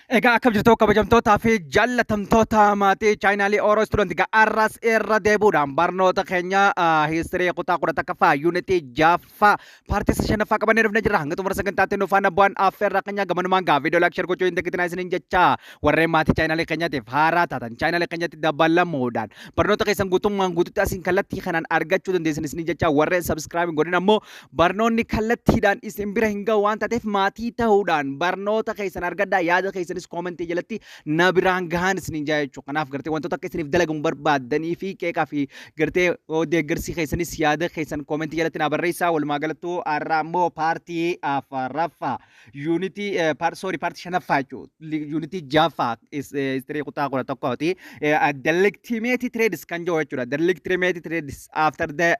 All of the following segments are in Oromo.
Egaa akkam jirtu kabajamtootaa fi jaallatamtoota maatii chaayinaalii Oromoo Istuudant egaa arras irra deebuudhaan barnoota keenya hiistirii kutaa 11ffaa yuunitii 6ffaa paartii shanaffaa qabannee dhufnee jirra. Hanga xumura sagantaatti nu faana bu'aan affeerraa keenya gamanumaan gaa viidiyoo laakshar gochuu hin daqitinaa isiniin jecha warreen maatii chaayinaalii keenyaatiif haaraa taatan chaayinaalii keenyatti dabalamuudhaan barnoota keessan guutummaan guututti asiin kallattii kanaan argachuu dandeessan isiniin jecha warreen sabskiraayib godhin ammoo barnoonni kallattiidhaan isin bira hin ga'u waan taateef maatii ta'uudhaan barnoota keessan argaddaa yaada keessan komentii jalatti na biraan gahan isiniin jaa jechuudha. Kanaaf gartee wantoota akka isiniif dalaguun barbaadanii fi qeeqaa fi gartee deeggarsi keessanis yaada keessan komentii jalatti na barreessaa. Walumaa galattuu har'a immoo paartii afuraffaa yuunitii paartii shanaffaa jechuudha. Yuunitii 6ffaa histirii kutaa 11tti the legitimate trades kan jiru jechuudha. The legitimate trades after the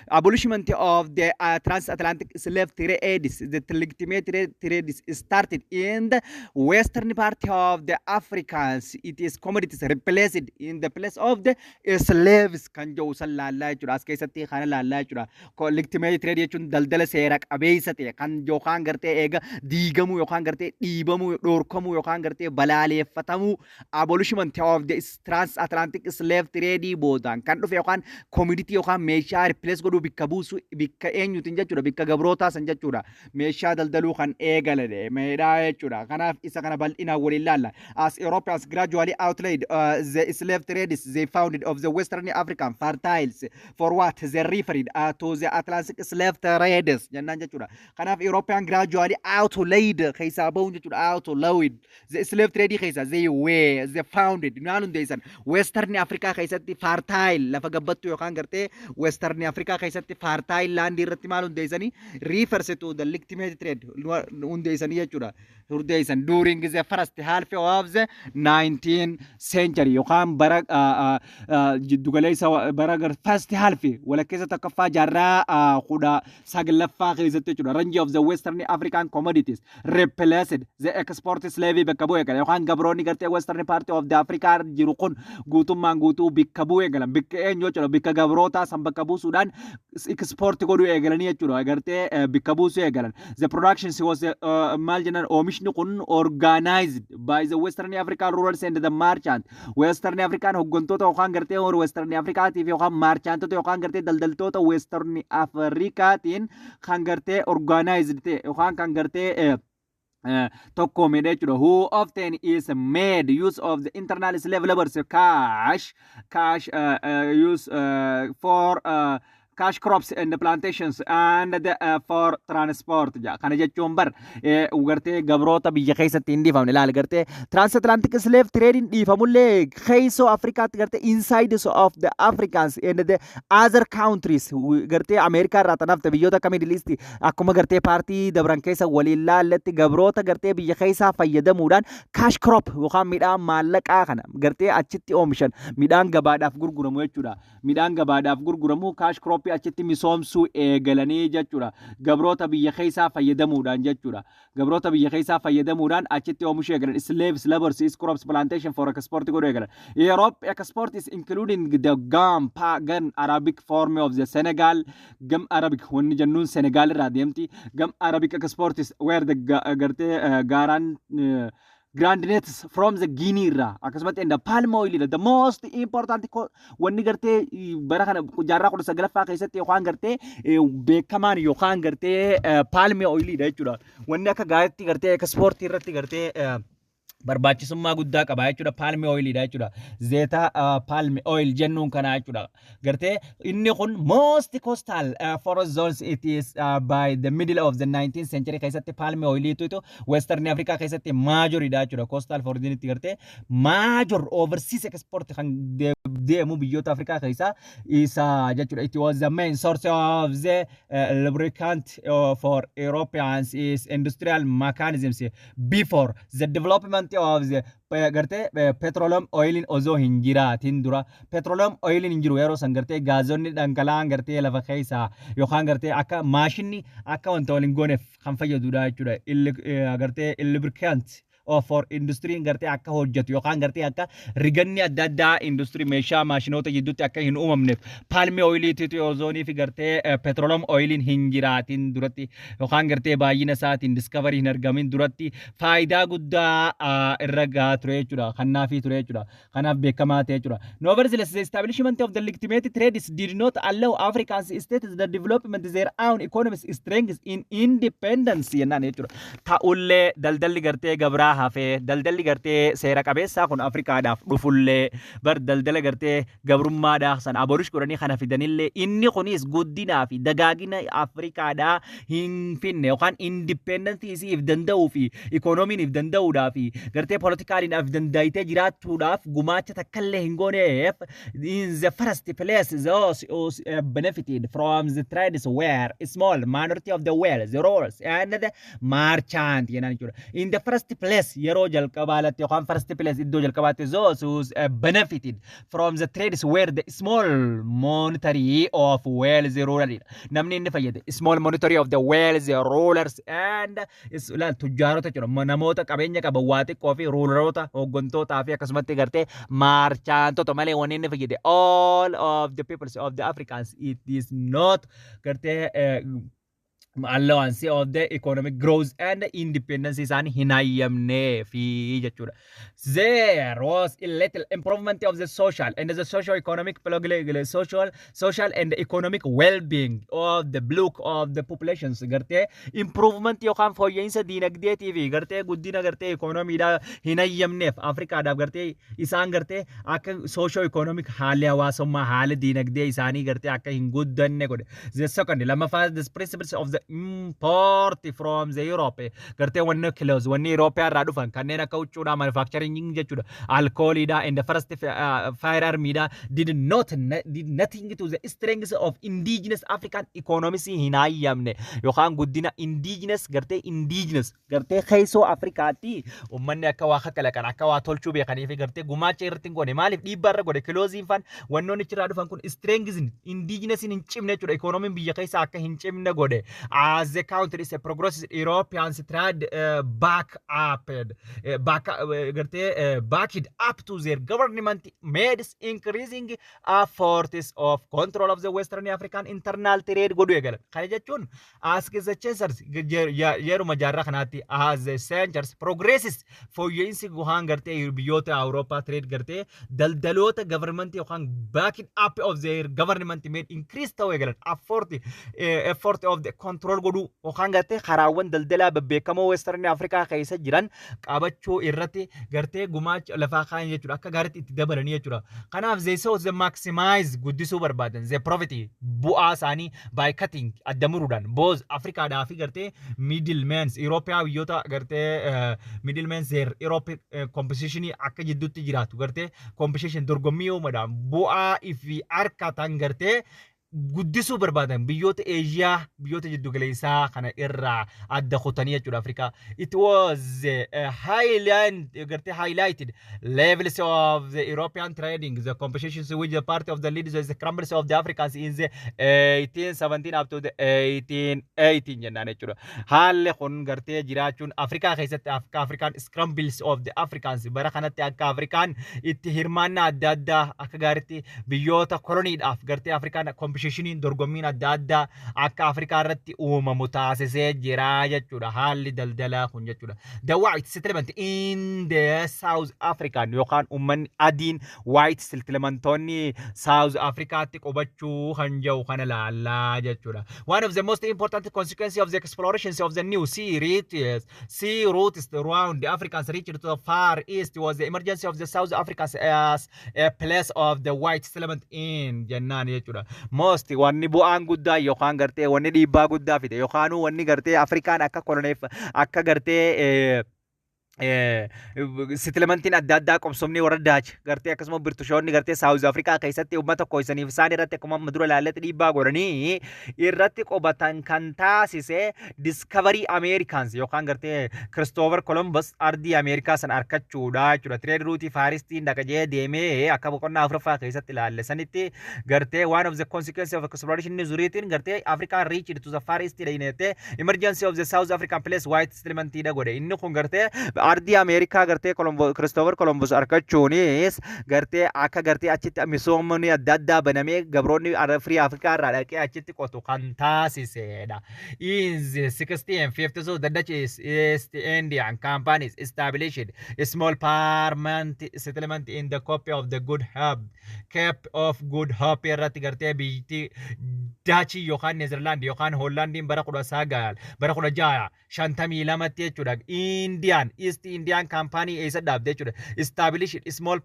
abolishment of the transatlantic slave trades, the legitimate trades started in the western part of the Africans. It is commodities replaced in the place of the slaves kan jiru san laallaa jechuudha. As keessatti kana laallaa jechuudha. Legitimate trade jechuun daldala seera qabeessa ta'e kan yookaan gartee eega diigamuu yookaan gartee dhiibamuu dhorkamuu yookaan gartee balaaleeffatamuu abolishment of the transatlantic slave trade boodaan kan dhufe yookaan commodity yookaan meeshaa replace godhuu bikka buusu bikka eenyuutiin jechuudha. Bikka gabrootaa san jechuudha. Meeshaa daldaluu kan eegalame meedhaa jechuudha. Kanaaf isa kana bal'ina walilalla. As Europeans gradually outlaid the slave trades they founded of the Western African fertiles for what they referred to the Atlantic slave trades. Jannaan jechuudha. Kanaaf European gradually outlaid keessa ba'uun jechuudha. Outlaid the slave trade keessa they founded naan hundeessan Western Africa keessatti fertile lafa gabbattu yookaan gartee Western Africa keessatti fertile land irratti maal hundeessanii refers to the legitimate trade hundeessanii jechuudha. Hundeessan during the first half of the 19th century yookaan bara jiddugaleessa bara first half walakkeessa takkaffaa jaarraa kudha saglaffaa keessatti jechuudha. Range of the Western African commodities replaced the export slave bakka bu'ee galan yookaan gabroonni gartee Western part of the Africa jiru kun guutummaan guutuu bakka bu'ee galan bakka eenyu jechuudha. Bakka gabrootaa san bakka buusuudhaan export godhuu eegalanii jechuudha. Gartee bakka buusuu eegalan. The production was maal jennan oomishni kun organized by the Western African rulers and the merchant. Western African hoggantoota yookaan gartee Western Africaatiif yookaan marchantota yookaan gartee daldaltoota Western Africaatiin kan gartee organized ta'e yookaan kan gartee tokko meedha jechuudha. Who often is made use of the internal slave laborers cash use for cash crops and the plantations and for transport ja kana jechuun bar gartee gabroota biyya keessatti hin dhiifamne ilaal gartee transatlantic slave trade hin dhiifamullee keessoo Afrikaatti gartee inside of the Africans and the other countries gartee Ameerikaa irraa tanafte biyyoota akka Middle East akkuma gartee paartii dabran keessa waliin laallatti gabroota gartee biyya keessaa fayyadamuudhaan cash crop yookaan midhaan maallaqaa kana gartee achitti oomishan midhaan gabaadhaaf gurguramu jechuudha. Midhaan gabaadhaaf gurguramu cash crop achitti misoomsuu eegalanii jechuudha. Gabroota biyya keessaa fayyadamuudhaan jechuudha. Gabroota biyya keessaa fayyadamuudhaan achitti oomishuu eegalan. Slaves, laborers, crops, plantation for export godhuu eegalan. Europe export is including the gum, gun Arabic form of the Senegal, gum Arabic wanni jennuun Senegal irraa deemti. Gum Arabic export is where the gartee gaaraan grandnets from the Guinea ra akkasumas and the palm oil the most important wanni gartee bara kana jaarraa 19ffaa keessatti yookaan gartee beekamaan yookaan gartee palm oil dha jechuudha. Wanni akka gaariitti gartee export irratti gartee barbaachisummaa guddaa qaba jechuudha. Palm oil dha jechuudha. Zeta palm oil jennuun kana jechuudha. Gartee inni kun most coastal forest zones it is by the middle of the 19th century keessatti palm oil itu Western Africa keessatti major dha jechuudha. Coastal forest gartee major overseas export kan deemu biyyoota Afrikaa keessaa isa jechuudha. It was the main source of the lubricant for Europeans is industrial mechanisms before the development of the gartee petroleum oil osoo hin jiraatin dura petroleum oil hin jiru yeroo san gartee gaazonni dhangala'aan gartee lafa keessaa yookaan gartee akka maashinni akka wanta waliin gooneef kan fayyadudha jechuudha. Gartee lubricant for industry gartee akka hojjetu yookaan gartee akka riganni adda addaa industry meeshaa maashinoota jidduutti akka hin uumamneef palmi oiliitiitu ozoonii fi gartee petroleum oiliin hin jiraatin duratti yookaan gartee baay'ina isaatiin discovery hin argamin duratti faayidaa guddaa irra gahaa ture jechuudha. Kanaafii ture jechuudha. Kanaaf beekamaa ta'e jechuudha. Nevertheless, the establishment of the legitimate trades did not allow African states the development their own economic strengths in independence yennaan jechuudha. Ta'ullee daldalli gartee gabraa hafee daldalli gartee seera qabeessaa kun Afrikaadhaaf dhufullee bar daldala gartee gabrummaadhaaf san abolish godhanii kana fidanillee inni kunis guddinaa fi dagaagina Afrikaadhaa hin finne yookaan independentii isiif danda'uu fi ikoonomiiniif danda'uudhaa fi gartee poolitikaaliidhaaf dandaayitee jiraachuudhaaf gumaacha takkallee hin gooneef in the first place those who benefited from the trades were small minority of the wealth, the rurals and the merchant yennaan jechuudha. In the first place yeroo jalqabaatti yookaan first place iddoo jalqabaatti those who benefited from the trades were the small monetary of wealth rurals. Namni inni fayyade small monetary of the wealth rulers and tujjaarota jechuudha. Namoota qabeenya qaban waa xiqqoo fi ruleroota hooggantootaa fi akkasumatti gartee maarchaantota malee wanni inni fayyade all of the peoples of the Africans it is not gartee allowance of the economic growth and independence isaan hin hayyamnee fi jechuudha. There was a little improvement of the social and the socio-economic social and economic well-being of the block of the populations gartee improvement yookaan fooyya'insa diinagdeetii fi gartee guddina gartee economiidhaa hin hayyamneef Afrikaadhaaf gartee isaan gartee akka socio-economic haalli hawaasummaa haala diinagdee isaanii gartee akka hin guddanne godhe. The second lammaffaa the principles of the import from the Europe gartee wanni kilos wanni Europe irraa dhufan kanneen akka huccuudha manufacturing jechuudha alcoholidha and the first firearmidha did nothing to the strength of indigenous African economies hin hayyamne yookaan guddina indigenous gartee keessoo Afrikaatti ummanni akka waa kalaqan akka waa tolchuu beekanii fi gartee gumaacha irratti hin goone maaliif dhiibbaa irra godhe kiloziin fan wannoonni irraa dhufan kun strength indigenous hin cimne jechuudha economy biyya keessa akka hin cimne godhe. As the countries progresses, Europeans tried backed up to their government made increasing efforts of control of the Western African internal trade. As the chasers yeruma jarra kanatti as the centers progresses fooyya'insi guhaan gartee biyyoota Awurooppaa trade gartee daldaloota government yookaan backing up of their government made increase ta'uu eegalan effort of the control godhu yookaan gartee karaawwan daldalaa bebbeekamoo Western Afrikaa keessa jiran qabachuu irratti gartee gumaacha lafaa kaan jechuudha akka gaariitti itti dabalanii jechuudha. Kanaaf they sought the maximize guddisuu barbaadan the profit bu'aa isaanii by cutting addamuruudhaan both Afrikaadhaa fi gartee middlemen European biyyoota gartee middlemen their Europe competition akka jidduutti jiraatu gartee competition dorgommii uumadhaan bu'aa ifi harkatan gartee guddisuu barbaadan biyyoota Asia biyyoota jiddu galeessaa kana irraa adda kutanii jechuudha Afrikaa. It was highlighted levels of the European trading the competitions with the part of the leaders the scrambles of the Africans in the 1817 up to the 1818 jennaan jechuudha. Haalli kun gartee jiraachuun Afrikaa keessatti akka African scrambles of the Africans bara kanatti akka Afrikaan itti hirmaannaa adda addaa akka gaariitti biyyoota koloniidhaaf gartee Afrikaan competition dorgommiin adda addaa akka Afrikaa irratti uumamu taasisee jira jechuudha. Haalli daldalaa kun jechuudha. The white settlement in the South African yookaan ummanni adiin white settlementonni South Africaatti qubachuu kan jiru kana laallaa jechuudha. One of the most important consequences of the explorations of the new sea routes around the Africans reached to the far east was the emergence of the South Africans as a place of the white settlement in jennaan jechuudha. Most wanni bu'aan guddaa yookaan gartee wanni dhiibbaa guddaa fide yookaan wanni gartee Afrikaan akka koloneef akka gartee settlementiin adda addaa qobsomni warra Dutch gartee akkasuma Birtishoonni gartee South Africa keessatti uummata qoysaniif isaan irratti akkuma dura ilaalletti dhiibbaa godhanii irratti qobatan kan taasise Discovery Americans yookaan gartee Christopher Columbus ardii Ameerikaa san argachuudha jechuudha. Trade route Faristiin dhaqajee deemee akka boqonnaa Afuraffaa keessatti ilaalle sanitti gartee one of the consequences of exploration zuriitiin gartee Africa reached to the Far East emergency of the South African place white settlement godhe inni kun gartee ardii Ameerikaa gartee Kiristoofer Kolombos argachuunis gartee akka gartee achitti misoomni adda addaa banamee gabroonni firii Afrikaa irraa dhaqee achitti qotu kan taasisedha. In the 1650s, the Dutch East Indian companies established a small permanent settlement in the Cape of Good Hope irratti gartee biyyattii Daachii yookaan Neezerlaand yookaan Hollaandiin bara 1652tti jechuudha. Indian East Indian Company eessa dhaabde jechuudha. Established small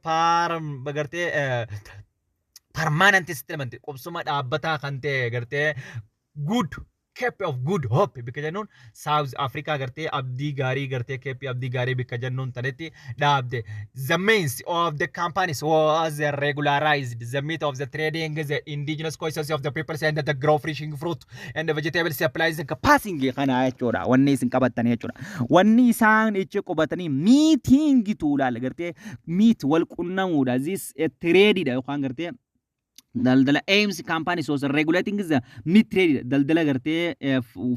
permanent settlement qubsuma dhaabbataa kan ta'e gartee good Cape of Good Hope bikka jennuun South Africa gartee abdii gaarii gartee Cape abdii gaarii bikka jennuun tanetti dhaabde. The means of the companies was regularized the meat of the trading, the indigenous choices of the peoples and the grow fishing fruit and the vegetable supplies passing kana jechuudha. Wanni isin qabatanii jechuudha. Wanni isaan ichi qabatanii meeting tuulaal gartee meet wal qunnamuudha. This trade dha yookaan gartee daldala aims companies was regulating the meat trade daldala gartee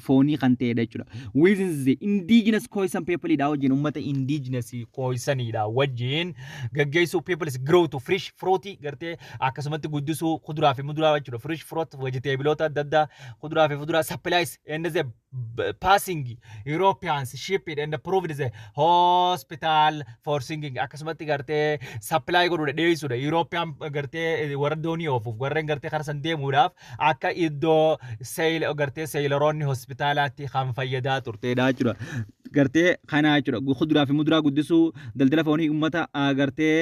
foonii kan ta'edha jechuudha. Within the indigenous Khoisan people dha wajjin ummata indigenous Khoisanidha wajjin gaggeessuu peoples grow to fresh fruity gartee akkasumatti guddisuu kuduraa fi muduraa jechuudha. Fresh fruit vegetabiloota adda addaa kuduraa fi muduraa supplies and the passing Europeans shipped and proved the hospital for singing akkasumatti gartee supply godhuudha dhiyeessuudha. European gartee warra doonii oofuuf warreen gartee karaa san deemuudhaaf akka iddoo gartee seeyiloroonni hospitaalaatti kan fayyadaa turteedha jechuudha. Gartee kana jechuudha. Kuduraa fi muduraa guddisuu daldala foonii uummata gartee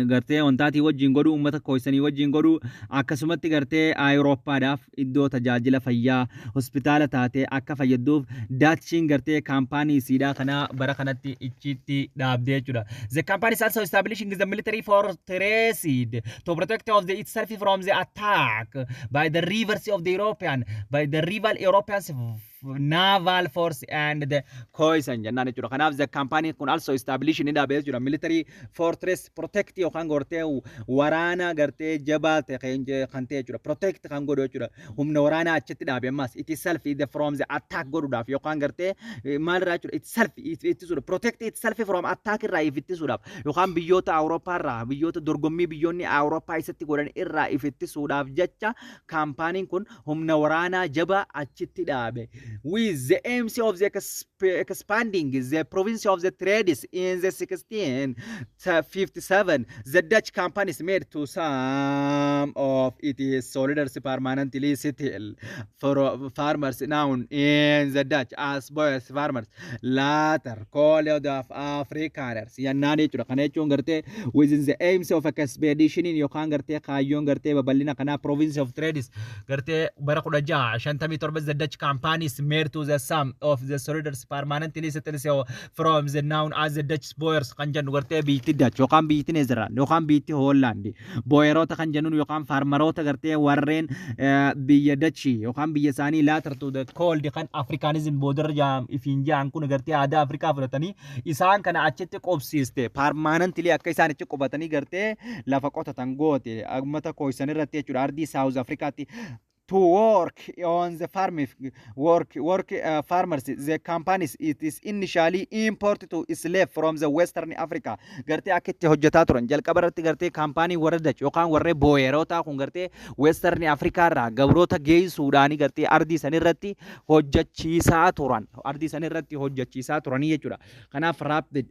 gartee wantaatii wajjin godhu uummata Khoisanii wajjin godhu akkasumatti gartee Awurooppaadhaaf iddoo tajaajila fayyaa hospitaala taatee akka fayyadduuf Dutchiin gartee kaampaanii isiidha kana bara kanatti ichitti dhaabdee jechuudha. The company is also establishing the military fortress to protect of itself from the attack by the rivers of the rival Europeans naval force and the Khoisan jennaan jechuudha. Kanaaf the company kun also establish ni dhaabee jechuudha. Military fortress protect yookaan gortee waraana gartee jabaa ta'e kan ta'e jechuudha. Protect kan godhu jechuudha. Humna waraanaa achitti dhaabee ammas itself from the attack godhuudhaaf yookaan gartee maalirraa jechuudha. Itself ittisuudha. Protect itself from attack irraa ittisuudhaaf yookaan biyyoota Awurooppaa irraa biyyoota dorgommii biyyoonni Awurooppaa isatti godhan irraa ittisuudhaaf jecha kaampaaniin kun humna waraanaa jabaa achitti dhaabe. With the aims of the expanding the province of the trades in the 1657, the Dutch companies made to some of its soldiers permanently settled for farmers known in the Dutch as boys farmers, later called the Afrikaners. Yannaan jechuudha. Kana jechuun gartee within the aims of expedition yookaan gartee kaayyoon gartee babal'ina kana province of trades gartee bara 1657 the Dutch companies made to the sum of the soldiers permanently settled from the known as the Dutch boyers kan jennu gartee biyyatti Dutch yookaan biyyatti Neezerlaand yookaan biyyatti Hollaand boyeroota kan jennuun yookaan farmaroota gartee warreen biyya Dutch yookaan biyya isaanii later to the cold kan Africanism boodarra jaam ifiin jaan kun gartee aadaa Afrikaa fudhatanii isaan kana achitti qobsiiste permanently akka isaan achi qobatanii gartee lafa qotatan goote uummata Khoisan irratti jechuudha. Ardii South Africaatti to work on the farmers. The companies it is initially imported to slave from the Western Africa. Gartee akkitti hojjetaa turan jalqaba irratti gartee kaampaanii warra Dutch yookaan warra boyeroota kun gartee Western Africa irraa gabroota geessuudhaani gartee ardii san irratti hojjechiisaa turan. Ardii san irratti hojjechiisaa turanii jechuudha. Kanaaf rapid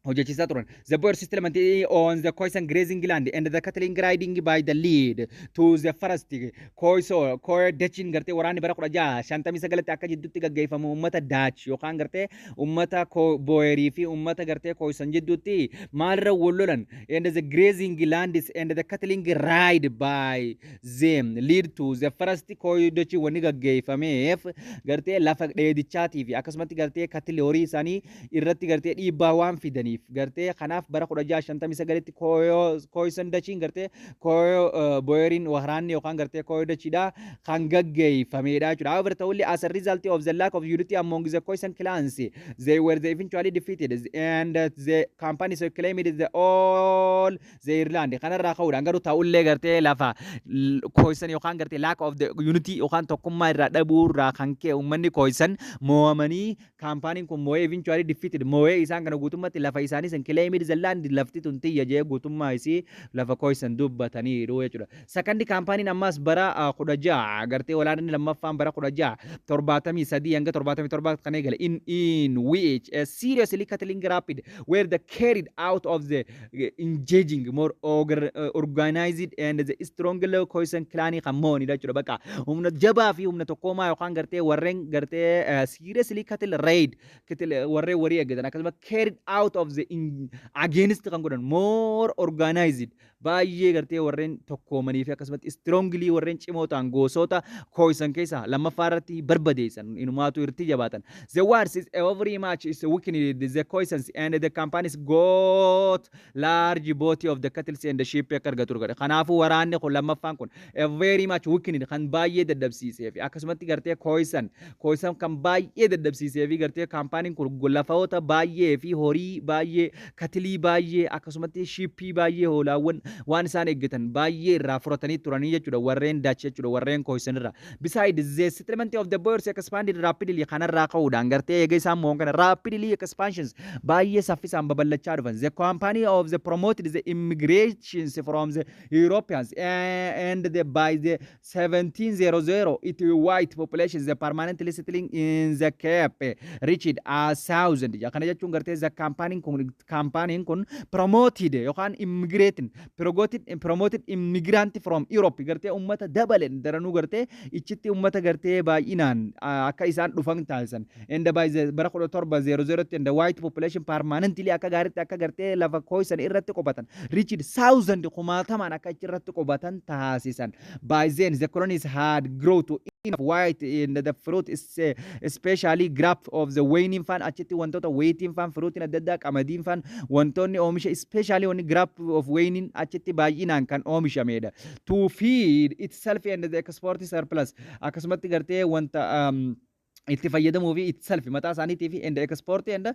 hojjechiisaa turan. The boer system on the Khoisan grazing land and the cattle riding by the lead to the forest Khoi Dutchin gartee waraanni bara 1659 akka jidduutti gaggeeffamu uummata Dutch yookaan gartee uummata boerii fi uummata gartee Khoisan jidduutti maalirra wal lolan and the grazing lands and the cattle ride by them lead to the forest Khoi Dutchin wanni gaggeeffameef gartee lafa dheedichaatii fi akkasumatti gartee cattle horii isaanii irratti gartee dhiibbaa waan fidanii gaggeef gartee kanaaf bara 1659tti Khoisan Dachiin gartee Boyerin waraanni yookaan gartee Khoi Dachiidha kan gaggeeffamedha jechuudha. However, ta'ullee as a result of the lack of unity among the Khoisan clans, they eventually defeated and the companies claimed the all the Ireland. Kanarraa ka'uudhaan garuu ta'ullee gartee lafa Khoisan yookaan gartee lack of the unity yookaan tokkummaa irraa dhabuu irraa kan ka'e uummanni Khoisan mo'amanii kaampaaniin kun mo'ee eventually defeated mo'ee isaan kana guutummaatti lafa isaanii san claimed the land lafti tun xiyya jee guutummaa isii lafa Khoisan dubbataniiru jechuudha. Sakandi kaampaaniin ammas bara 16 gartee walaanni lammaffaan bara 1673 hanga 77 kan eegale in which a seriously cutting rapid were the carried out of the engaging more organized and the stronger Khoisan clan kan mo'anidha jechuudha. Bakka humna jabaa fi humna tokkoomaa yookaan gartee warreen gartee seriously cutting raid warreen warii eeggatan akkasumas carried out of the against kan godhan more organized baay'ee gartee warreen tokkoomanii fi akkasumas strongly warreen cimoo ta'an gosoota Khoisan keessa lammaffaa irratti barbadeessan inumaatu irratti jabaatan. The wars is every match is weakened the Khoisans and the companies got large body of the cattle and the sheep akka argatu argata. Kanaafuu waraanni kun lammaffaan kun very much weakened kan baay'ee dadhabsiisee fi akkasumatti gartee Khoisan kan baay'ee dadhabsiisee fi gartee kaampaaniin kun lafoota baay'ee fi horii baay'ee katilii baay'ee akkasumatti shiippii baay'ee hoolaawwan waan isaan eeggatan baay'ee irraa furatanii turanii jechuudha warreen Dutch jechuudha warreen Khoisan irraa. Besides the settlement of the Boers expanded rapidly kanarraa ka'uudhaan gartee eega isaan mo'an kana rapidly expansions baay'ee saffisaan babal'achaa dhufan. The company of the promoted the immigrations from the Europeans and by the 1700 it white populations the permanently settling in the Cape reached 1,000. Kana jechuun gartee the campaign kun promoted yookaan promoted immigrant from Europe gartee ummata dabalen daranuu gartee ichitti ummata gartee baay'inaan akka isaan dhufan taasisan. And by the bara 1700 and the white population permanently akka gaaritti akka gartee lafa Khoisan irratti qubatan reached 1,000 kumaatamaan akka irratti qubatan taasisan. By then the colonies had grown to enough white in the fruit is especially grape of the waning fan achitti wantoota waiting fan fruitiin adda addaa qamadiin fan wantoonni oomisha especially on grape of waning achitti baay'inaan kan oomishamedha. To feed itself and the export surplus akkasumatti gartee wanta itti fayyadamuu fi itself mataa isaaniitii fi and export and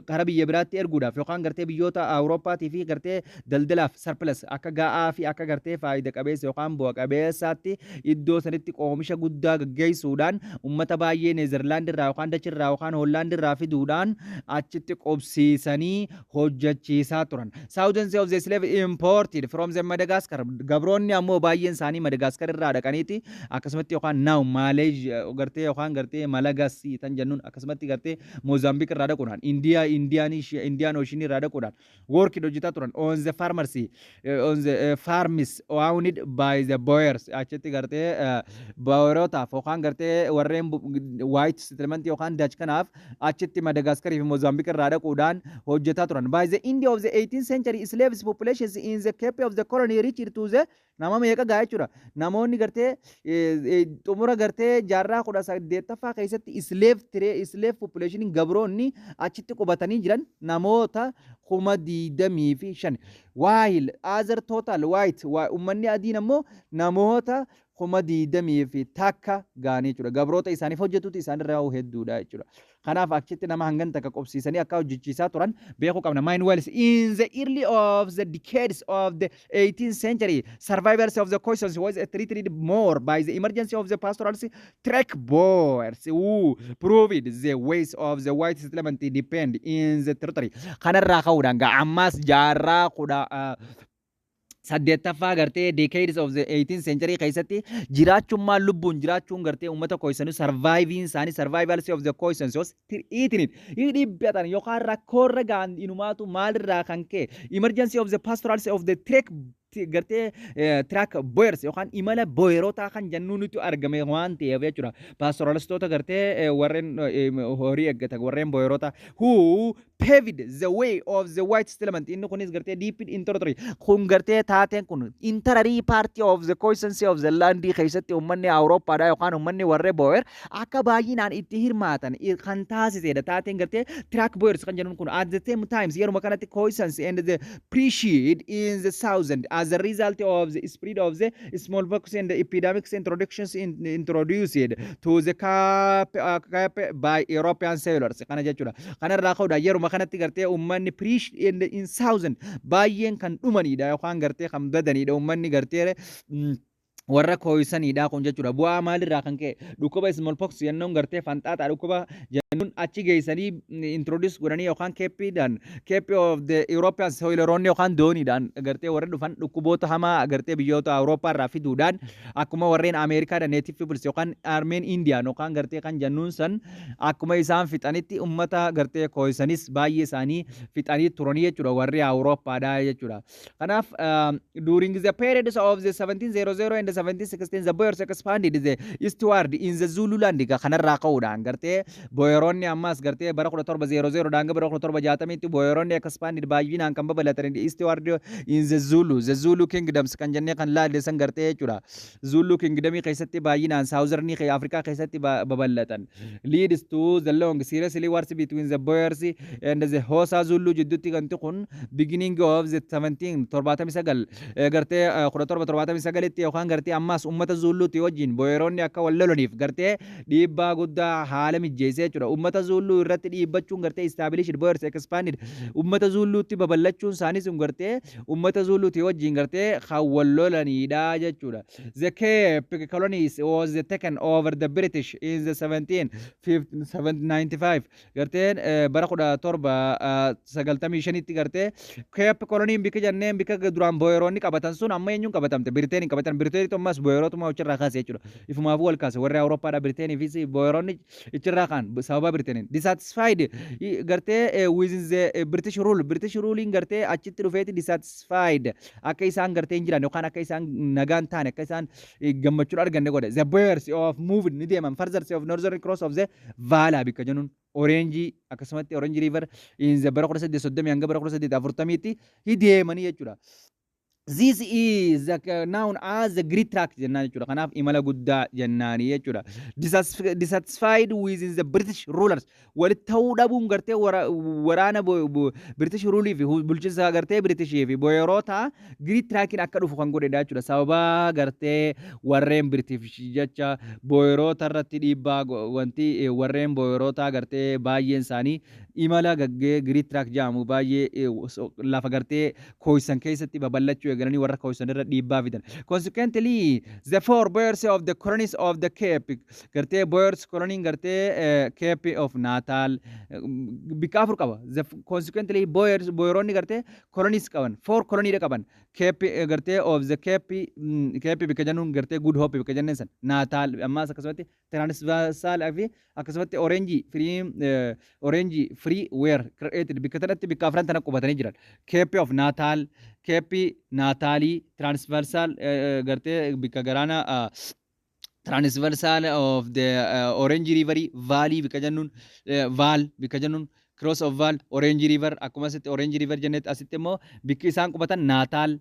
gara biyya biraatti erguudhaaf yookaan gartee biyyoota Awurooppaatii fi gartee daldalaaf surplus akka ga'aa fi akka gartee faayida qabeessa yookaan bu'a qabeessaatti iddoo sanitti oomisha guddaa gaggeessuudhaan ummata baay'ee Neezerlaand irraa yookaan Dach irraa yookaan Hollaand irraa fiduudhaan achitti qubsiisanii hojjechiisaa turan. Thousands of the slave imported from the Madagascar gabroonni ammoo baay'een isaanii Madagascar irraa dhaqaniiti akkasumatti yookaan now Malaysia gartee yookaan gartee Malagasy tan jennuun akkasumatti gartee Mozambique irraa dhaquudhaan Indian Ocean irraa dhaquudhaan work hojjetaa turan on the farms owned by the Boers achitti gartee Boerotaaf yookaan gartee warreen white settlement yookaan Dutch kanaaf achitti Madagascar fi Mozambique irraa dhaquudhaan hojjetaa turan. By the end of the 18th century slaves populations in the Cape of the colony reached to the nama meeqa gaa jechuudha. Namoonni gartee xumura gartee jaarraa 18ffaa keessatti slave population gabroonni achitti qubatanii jiran namoota 25,000 while other total white ummanni adiin ammoo namoota 20,000 takka gaanii jechuudha. Gabroota isaaniif hojjetuuti isaanirraa hedduudha jechuudha. Kanaaf achitti nama hangan takka qubsiisanii akka hojjechiisaa turan beekuu qabna. Meanwhile, in the early of the decades of the 18th century, survivors of the Khoisans was treated more by the emergency of the pastoralist trek Boers who proved the ways of the white settlement depend in the territory. Kanarraa ka'uudhaan ammas jaarraa saddeettaffaa gartee decades of the 18th century keessatti jiraachummaan lubbuun jiraachuun gartee uummata Khoisanuu survivals of the Khoisans was eaten dhibbatan yookaan rakkoorra gaan inumaatu maalirraa kan ka'e emergency of the pastorals of the trek gartee tiraak boyers yookaan imala boyeroota kan jennuunitu argame waan ta'eef jechuudha. Paastoralistoota gartee warreen horii eeggatan warreen boyeroota who paved the way of the white settlement inni kunis gartee deep introductory kun gartee taateen kun interarii party of the cohesion of the land keessatti uummanni Awurooppaadha yookaan uummanni warree boyer akka baay'inaan itti hirmaatan kan taasisedha. Taateen gartee tiraak boyers kan jennuun kun at the same times yeruma kanatti cohesion and the appreciate in the southern as a result of the spread of the smallpox and the epidemics introductions introduced to the cap by European settlers. Kana jechuudha. Kana irraa ka'uudhaan yeruma kanatti gartee uummanni preach in thousand baay'een kan dhumanidha yookaan gartee kan badanidha uummanni gartee warra kooyisanidha kun jechuudha. Bu'aa maalirraa kan ka'e dhukkuba smallpox yennoon gartee fanxaaxaa dhukkuba jennuun achi geessanii introduce godhanii yookaan keeppi of the European soileroonni yookaan dooniidhaan gartee warra dhufan dhukkuboota hamaa gartee biyyoota Awurooppaa irraa fiduudhaan akkuma warreen Ameerikaadha native peoples yookaan armeen Indiyaan yookaan gartee kan jennuun san akkuma isaan fixanitti ummata gartee kooyisanis baay'ee isaanii fixanii turanii jechuudha warri Awurooppaadha jechuudha. Kanaaf during the periods of the 1700 and 1716 the Boers expanded the eastward in the Zululand kanarraa ka'uudhaan gartee boyeroonni ammas gartee bara 1700 daanga bara 1760tti boyeroonni expanded baay'inaan kan babal'atan eastward in the Zulu kingdoms kan jennee kan laallesan gartee jechuudha. Zulu kingdomii keessatti baay'inaan southern Africa keessatti babal'atan leads to the long seriously wars between the Boers and the Xhosa Zulu jidduutti kan kun beginning of the 1779 gartee 1779tti yookaan gartee ammas ummata Zuluutti wajjin boyeroonni akka wal lolaniif gartee dhiibbaa guddaa haala mijjeessee jechuudha. Ummata Zuluu irratti dhiibbachuun gartee established Boers expanded ummata Zuluutti babal'achuun isaanis gartee ummata Zuluutti wajjin gartee kan wal lolanidha jechuudha. The Cape colonies was taken over the British in the 1795 gartee bara 1795tti gartee Cape coloniin bika jenneen bika duraan boyeroonni qabatan sun amma eenyuun qabatamte Biriteeniin qabatan Biriteeniin ammas boyerootuma achirraa kaase jechuudha. Ifumaafuu wal kaase warri Awurooppaadha Biriteenii fi boyeroonni achirraa kaan sababa Biriteeniin dissatisfied gartee within the British ruling gartee achitti dhufeeti dissatisfied akka isaan gartee hin jiran yookaan akka isaan nagaan taane akka isaan gammachuun arganne godhe. The Boers of moved ni deeman further of northern cross of the Vaala bika jennuun Orange akkasumatti Orange River in the bara 1830 hanga bara 1840tti deemanii jechuudha. This is known as the Great Track jennaan jechuudha. Kanaaf imala guddaa jennaanii jechuudha. Dissatisfied with the British rulers walitti ta'uu dhabuun gartee waraana British rulii fi bulchiinsa gartee British fi boyeroota Great Trackiin akka dhufu kan godhedha jechuudha. Sababa gartee warreen British jecha boyeroota irratti dhiibbaa wanti warreen boyeroota gartee baay'een isaanii imala gaggee Great Track jedhamu baay'ee lafa gartee kooyisan keessatti babal'achuu eegalanii warra kooyisan irra dhiibbaa fidan. Consequently, the four Boers of the colonies of the Cape gartee Boers coloniin gartee Cape of Natal bika afur qaba. Consequently, boyeroonni gartee colonies qaban four colony qaban Cape gartee of the Cape bika jennuun gartee Good Hope bika jenneen san Natal ammas akkasumatti Transvaal fi akkasumatti Orange free were created bika tanatti bika afran tana qubatanii jiran Cape of Natal Cape Natali Transversal gartee bika garaana Transversal of the Orange River Valley bika jennuun Val bika jennuun Cross of Val Orange River akkuma sitti Orange River jennet asitti immoo bikki isaan qubatan Natal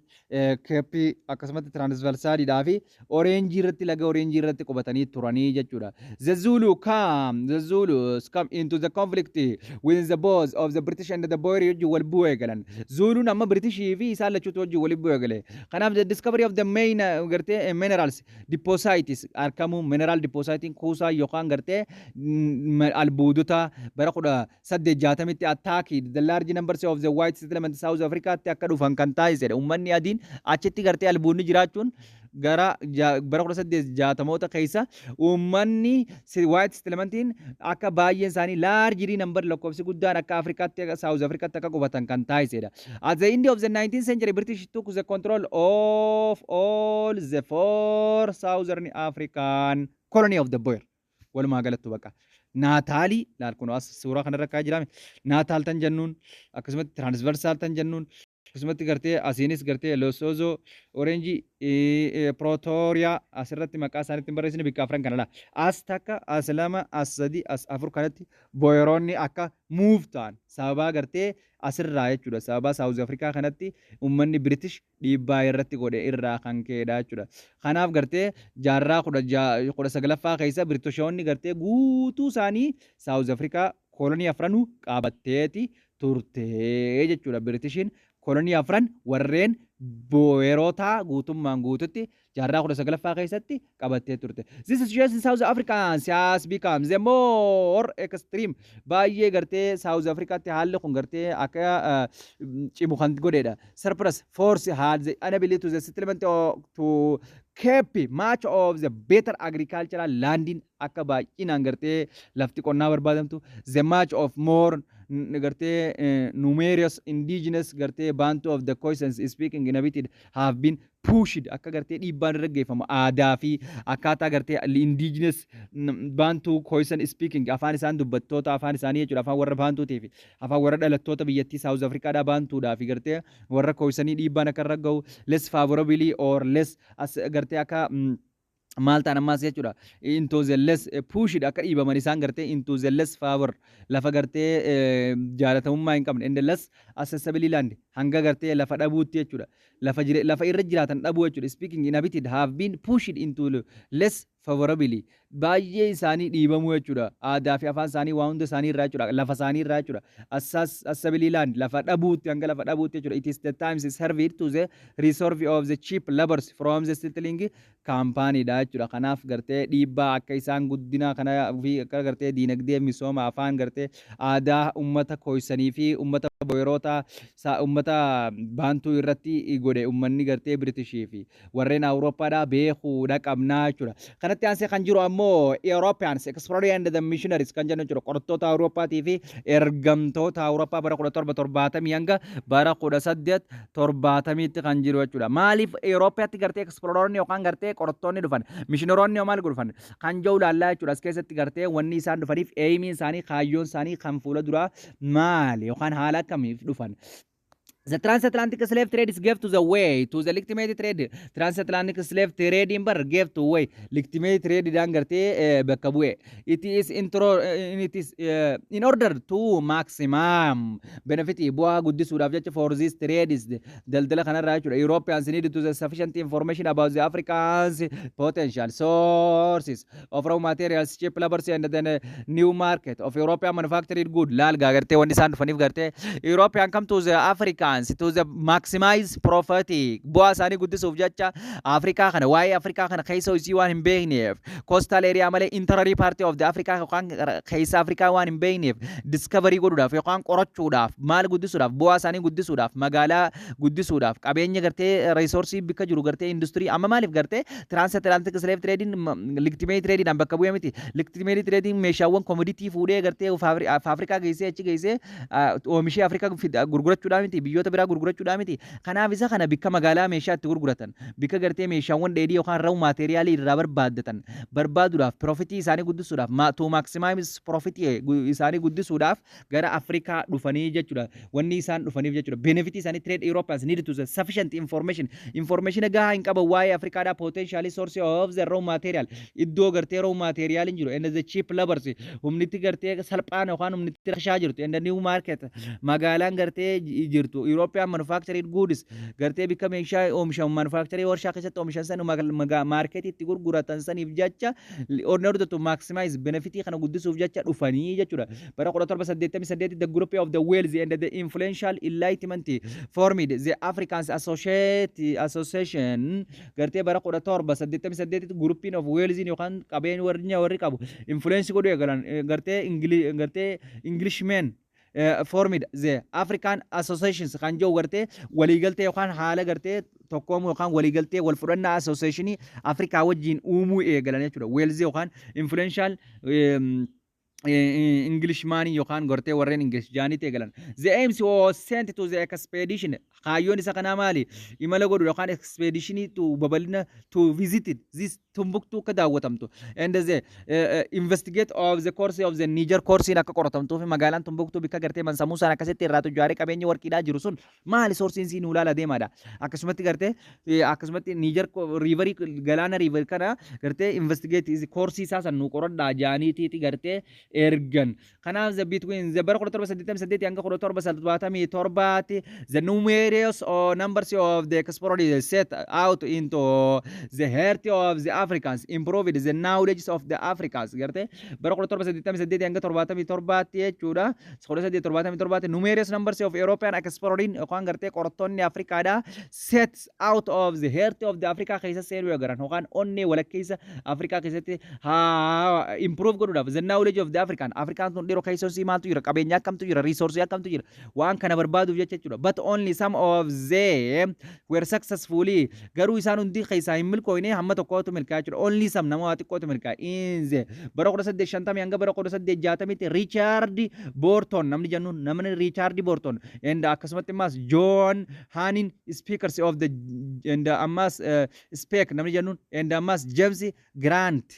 Cape akkasumatti Transversalidhaa fi Orange irratti laga Orange irratti qubatanii turanii jechuudha. The Zulus come into the conflict with the Boers of the British and the Boer wajjin wal bu'ee galan. Zuluun amma British fi isaan lachuutu wajjin wal bu'ee gale. Kanaaf the discovery of the main gartee minerals deposits argamu mineral depositing kuusaa yookaan gartee albuudota bara 1860tti attacked the large numbers of the white settlement South Africa atti akka dhufan kan taasisedha. Uummanni adiin achitti gartee albuudni jiraachuun gara bara 1860moota keessa uummanni white settlementiin akka baay'een isaanii large number lakkoofsi guddaan akka Afrikaatti South Africaatti akka qubatan kan taasisedha. At the end of the 19th century British took the control of all the four southern African colony of the Boer. Walumaa galattu baqa. Naataalii laal kun as suuraa kanarra kaa jirame Naataal tan jennuun akkasumatti Transversal tan jennuun Akkasumatti gartee asiinis gartee Losozo Orange Pretoria asirratti maqaa isaaniitti barreessine bikka afran kanadha. As takka as lama as sadi as afur kanatti boyroonni akka move ta'an sababaa gartee asirraa jechuudha. Sababaa Saawuz Afrikaa kanatti uummanni British dhiibbaa irratti godhe irraa kan ka'edha jechuudha. Kanaaf gartee jaarraa kudha saglaffaa keessa Biritishoonni gartee guutuu isaanii Saawuz Afrikaa kolonii afranuu qabatteeti turtee jechuudha. Biritishiin kolonii afran warreen boyeroota guutummaan guututti jaarraa kudha saglaffaa keessatti qabattee turte. This situation in South Africans has become the more extreme. Baay'ee gartee South Africaatti haalli kun gartee akka cimu kan godheedha. Surplus force had the inability to the settlement to keep much of the better agricultural landing akka baay'inaan gartee lafti qonnaa barbaadamtu. The much of more gartee numerous indigenous gartee Bantu of the Khoisans speaking inhabited have been pushed akka gartee dhiibbaan irra geeffamu aadaa fi akkaataa gartee indigenous Bantu Khoisan speaking afaan isaan dubbattoota afaan isaanii jechuudha afaan warra Bantuutii fi afaan warra dhalattoota biyyattii South Africaadhaa Bantuudhaa fi gartee warra Khoisanii dhiibbaan akka irra gahu less favorably or less as gartee akka Malta ammas jechuudha into the less pushed akka dhiibaman isaan gartee into the less favor lafa gartee jaalatamummaa hin qabne and less accessible land hanga gartee lafa dhabuutti jechuudha lafa irra jiraatan dhabuu jechuudha speaking inhabited have been pushed into less favorably baay'ee isaanii dhiibamuu jechuudha aadaa fi afaan isaanii waa hunda isaanii irraa jechuudha lafa isaanii irraa jechuudha accessible land lafa dhabuutti hanga lafa dhabuutti jechuudha it is the times served to the reserve of the cheap laborers from the settling company dha jechuudha kanaaf gartee dhiibbaa akka isaan guddina kana fi akka gartee diinagdee misooma afaan gartee aadaa ummata Khoisanii fi ummata boyeroota ummata Bantuu irratti godhe ummanni gartee Britishii fi warreen Awurooppaadhaa beekuudha qabnaa jechuudha kanatti aansee kan jiru ammoo Europeans explorer and the missionaries kan jennu jechuudha qorattoota Awurooppaatii fi ergamtoota Awurooppaa bara 1770 hanga bara 1870tti kan jiru jechuudha maaliif Eurooppaatti gartee exploreroonni yookaan gartee qorattoonni dhufan missioneroonni maal dhufan kan jiru laallaa jechuudha as keessatti gartee wanni isaan dhufaniif eeyimiin isaanii kaayyoon isaanii kan fuula duraa maal yookaan haala akkamiif dhufan The transatlantic slave trade is gave to the way to the legitimate trade. Transatlantic slave trade in bar gave to way legitimate trade dan garte bakka bu'e. It is in order to maximum benefit bu'aa guddisuudhaaf jecha for this trade is daldala kanarraa jechuudha. Europeans need to the sufficient information about the Africans potential sources of raw materials, cheap labor and then new market of European manufactured good. Laal garte wanni isaan dhufaniif garte European come to the African to the maximize profit bu'aa isaanii guddisuuf jecha Afrikaa kana waa'ee Afrikaa kana keessa isii waan hin beekneef coastal area malee interior part of the Africa yookaan keessa Afrikaa waan hin beekneef discovery godhuudhaaf yookaan qorachuudhaaf maal guddisuudhaaf bu'aa isaanii guddisuudhaaf magaalaa guddisuudhaaf qabeenya gartee resource bikka jiru gartee industry amma maaliif gartee transatlantic slave trading legitimate trading an bakka bu'ee miti legitimate trading meeshaawwan commodity fuudhee gartee Afrikaa geessee achi geessee oomishee Afrikaa gurgurachuudhaaf miti biyyoota biraa gurgurachuudhaa miti kanaaf isa kana bikka magaalaa meeshaa itti gurguratan bikka gartee meeshaawwan dheedhii yookaan raw maateriaalii irraa barbaaduudhaaf profitii isaanii guddisuudhaaf to maximize profitii isaanii guddisuudhaaf gara Afrikaa dhufanii jechuudha wanni isaan dhufaniif jechuudha benefitii isaanii trade Europeans need to sufficient information gahaa hin qaban waa'ee Afrikaadhaa potentially source of the raw material iddoo gartee raw material hin jiru and the cheap labors humnitti gartee salphaan yookaan humnitti rashaa jirtu and the new market magaalaan gartee jirtu European manufactured goods gartee bikka meeshaa oomishamu manufacturing warshaa keessatti oomishan san market itti gurguratan saniif jecha in order to maximize benefit kana guddisuuf jecha dhufanii jechuudha bara 1788 the group of the wealthy and the influential enlightenment formed the Africans Association gartee bara 1788 grouping of wealthy yookaan qabeen warri qabu influence godhu eegalan gartee Englishmen formed the African associations kan jiru gartee waliigaltee yookaan haala gartee tokkoomu yookaan waliigaltee wal fudhannaa associationii Afrikaa wajjin uumuu eegalan jechuudha wealthy yookaan influential English money yookaan gortee warreen English jaanitee galan. The aims was sent to the expedition. Kaayyoon isa kanaa maali? Imala godhu yookaan expeditionii to babal'ina to visit it. This Tumbuktu akka daawwatamtu. And the investigate of the course of the Niger course akka qoratamtuu fi magaalaan Tumbuktu bikka gartee mansamuu sana akkasitti irraa tujjaaree qabeenya warqiidhaa jiru sun maali soorsiin siin ulaala deemaadha. Akkasumatti gartee akkasumatti Niger riivarii galaana riivarii kana gartee investigate course isaa san nu qoradhaa jaaniitiiti gartee ergan. Kanaaf the between the bara 1788 hanga 1777 the numerous numbers of the explorers set out into the heart of the Africans improved the knowledge of the Africans. Garte bara 1788 hanga 77 jechuudha. 1777 numerous numbers of European explorers yookaan gartee qorattoonni Afrikaadha set out of the heart of the Africa keessa seenuu garan yookaan onnee walakkeessa Afrikaa keessatti haa improve godhuudhaaf the knowledge of the African tun dhiroo keessoo si maaltu jira qabeenya akkamtu jira resource akkamtu jira waan kana barbaaduuf jechuudha. But only some of them were successfully garuu isaan hundi keessaa hin milkooyne hamma tokkootu milkaa jechuudha. Only some nama xiqqootu milkaa. In the bara 1850 hanga bara 1860 Richard Burton namni jennuun namni Richard Burton and akkasumatti ammas John Hanning speakers of the and ammas spec namni jennuun and ammas James Grant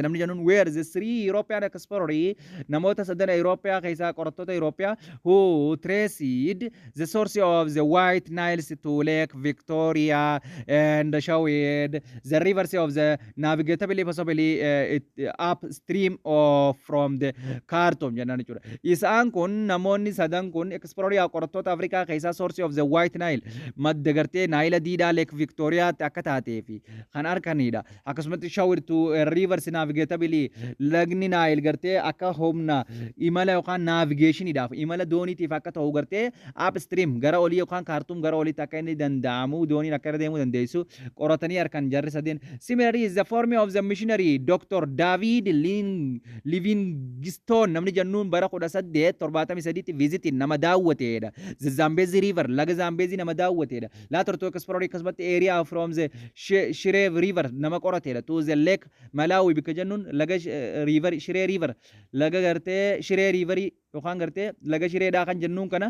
namni jennuun where the three European explorers namoota sadan Euroopiyaa keessaa qorattoota Euroopiyaa who traced the source of the White Nile to Lake Victoria and showed the rivers of the navigatably possibly upstream of from the Khartoum jennan jechuudha. Isaan kun namoonni sadan kun explorer qorattoota Afrikaa keessaa source of the White Nile madda gartee Nile diidaa Lake Victoria akka taatee fi kan arganidha. Akkasumatti showed to rivers navigatably lagni Nile gartee akka humna imala yookaan navigationidhaaf imala dooniitiif akka ta'u gartee upstream gara olii yookaan Khartoum gara oliitti akka inni danda'amu dooniin akka deemuu dandeessu qoratanii harkan jarri sadeen. Similarly is the form of the missionary Dr. David Livingstone namni jennuun bara 1873 visit nama daawwateedha. The Zambezi River laga Zambezi nama daawwateedha. Later to explore akkasumatti area from the Shire River nama qorateedha. To the lake Malawi bikka jennuun laga river Shire River laga gartee Shire River yookaan gartee laga Shireedhaa kan jennuun kana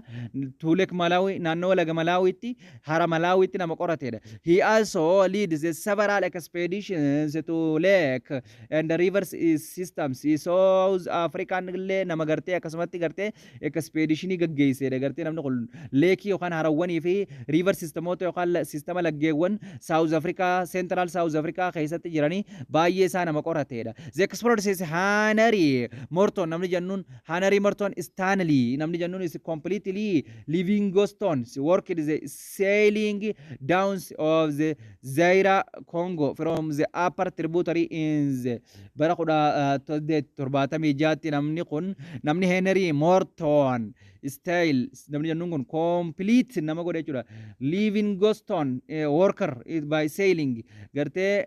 to lake Malawi naannoo laga Malawiitti hara Malawiitti nama qorateedha. He also leads several expeditions to lake and the river systems. South African illee nama gartee akkasumatti gartee expeditionii gaggeesseedha. Gartee namni kun leekii yookaan harawwanii fi river systemoota yookaan sistema laggeewwan South Africa Central South Africa keessatti jiranii baay'ee isaa nama qorateedha. The explorers is Henry Morton namni jennuun Henry Morton Stanley namni jennuun is completely Livingstone worked the sailing down of the Zaire Congo from the upper tributary in the bara 1776 namni kun namni Henry Morton style namni jennuun kun complete nama godhe jechuudha. Livingstone worker by sailing gartee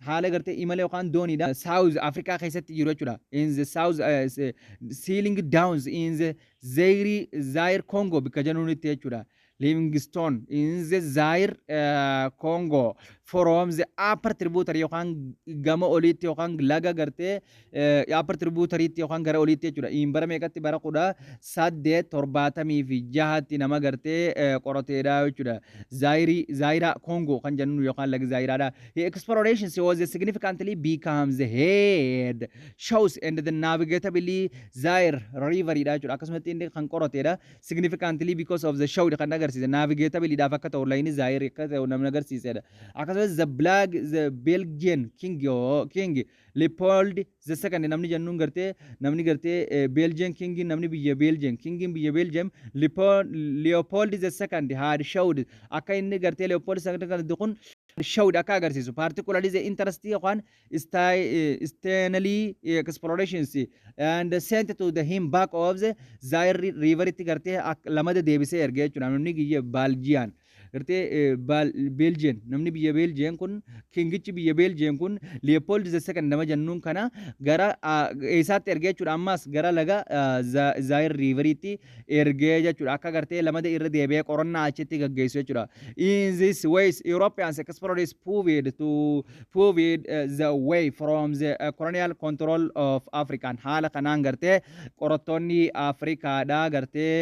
haala gartee imala yookaan dooniidha South Africa keessatti jiru jechuudha. In the South sailing downs in the Zaire Congo bikka jennuunitti jechuudha. Livingstone in the Zaire Congo from the upper tributary yookaan gama oliitti yookaan laga gartee upper tributary yookaan gara oliitti jechuudha. In bara meeqatti bara 1876 nama gartee qorateedha jechuudha. Zaire Congo kan jennu yookaan laga Zaireadha. His explorations was significantly becomes the head shows and the navigatably Zaire river jechuudha. Akkasumatti inni kan qorateedha significantly because of the show kan agarsiisa navigatably dhaaf akka ta'u laayini Zaire akka ta'u namni agarsiisedha. Akkasumatti the Belgian king Leopold the second namni jennuun gartee namni gartee Belgian king namni biyya Belgian king biyya Belgium Leopold the second had showed akka inni gartee Leopold second kan kun showed akka agarsiisu particularly the interest yookaan Stanley explorations and sent to the him back of the Zaire river itti gartee lamada deebisee ergee jechuudha namni biyya Belgian gartee Belgian namni biyya Belgian kun kingichi biyya Belgian kun Leopold II nama jennuun kana gara eessaatti ergee jechuudha ammas gara laga Zaire Riveritti ergee jechuudha akka gartee lamada irra deebi'ee qorannaa achitti gaggeessu jechuudha. In this ways Europeans explorers proved the way from the colonial control of African haala kanaan gartee qorattoonni Afrikaadhaa gartee